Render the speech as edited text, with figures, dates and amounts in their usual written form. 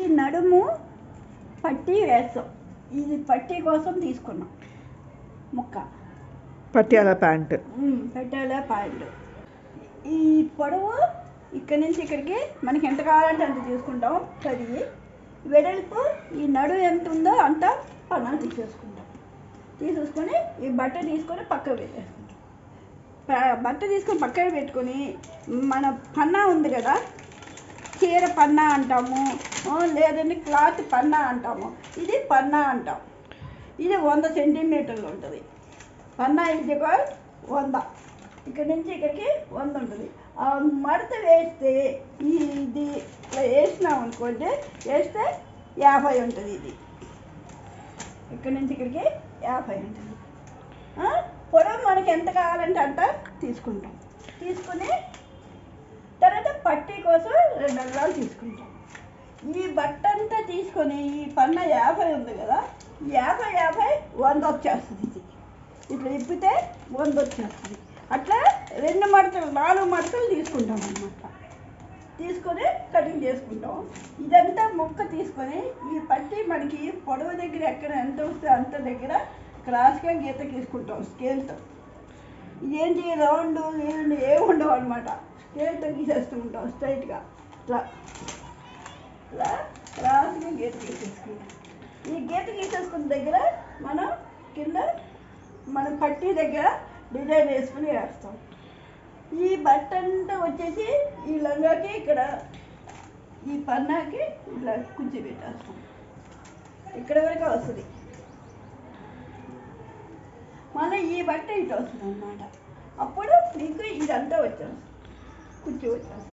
ఈ నడుము పట్టీ వేస్తాం. ఇది పట్టీ కోసం తీసుకున్నాం ముక్క. పట్యాల ప్యాంట్. పట్యాల ప్యాంట్. ఈ పొడవు ఇక్కడి నుంచి ఇక్కడికి మనకి ఎంత కావాలంటే అంత తీసుకుంటాం. 10 వెడల్పు ఈ నడుము ఎంత ఉందో అంత పన్నా తీసేసుకుంటాం. తీసేసుకొని ఈ బట్ట తీసుకొని పక్కకు పెట్టేసుకుంటాం. బట్ట తీసుకొని పక్కన పెట్టుకొని మన పన్నా ఉంది కదా, చీర పన్నా అంటాము, లేదంటే క్లాత్ పన్నా అంటాము. ఇది పన్నా అంటాం. ఇది 100 సెంటీమీటర్లు ఉంటుంది. పన్నా ఇది 100, ఇక్కడి నుంచి ఇక్కడికి 100 ఉంటుంది. ఆ మడత వేస్తే ఇది ఇట్లా వేసినాం అనుకోండి, వేస్తే 50 ఉంటుంది. ఇది ఇక్కడి నుంచి ఇక్కడికి 50 ఉంటుంది. పొడవు మనకి ఎంత కావాలంటే అంత తీసుకుంటాం. తీసుకుని తర్వాత పట్టీ కోసం 2 అంగుళాలు తీసుకుంటాం. ఈ బట్ట అంతా తీసుకొని ఈ పన్నా 50 ఉంది కదా, 50 100 వచ్చేస్తుంది. ఇది ఇట్లా ఇప్పితే 100 వచ్చేస్తుంది. అట్లా 2 మడతలు 4 మడతలు తీసుకుంటాం అన్నమాట. తీసుకొని కటింగ్ చేసుకుంటాం. ఇదంతా ముక్క తీసుకొని ఈ పట్టీ మనకి పొడవు దగ్గర ఎక్కడ ఎంత వస్తే అంత దగ్గర క్రాస్గా గీత గీసుకుంటాం స్కేల్తో. ఇదేంటి రౌండ్ ఏమి ఉండవు అనమాట. స్కేల్తో గీసేసుకుంటాం స్ట్రైట్గా. ఇట్లా ఇట్లా క్రాస్గా గీత గీసేసుకుంటాం. ఈ గీత గీసేసుకున్న దగ్గర మనం కింద మన పట్టీ దగ్గర డిజైన్ వేసుకుని వేస్తాం. ఈ బట్ట అంతా వచ్చేసి ఈ లంగాకి ఇక్కడ ఈ పన్నాకి ఇట్లా కుర్చీ పెట్టేస్తాం. ఇక్కడ వరకు వస్తుంది. మళ్ళీ ఈ బట్ట ఇటు వస్తుంది అన్నమాట. అప్పుడు మీకు ఇదంతా వచ్చేస్తుంది, కుర్చీ వచ్చేస్తుంది.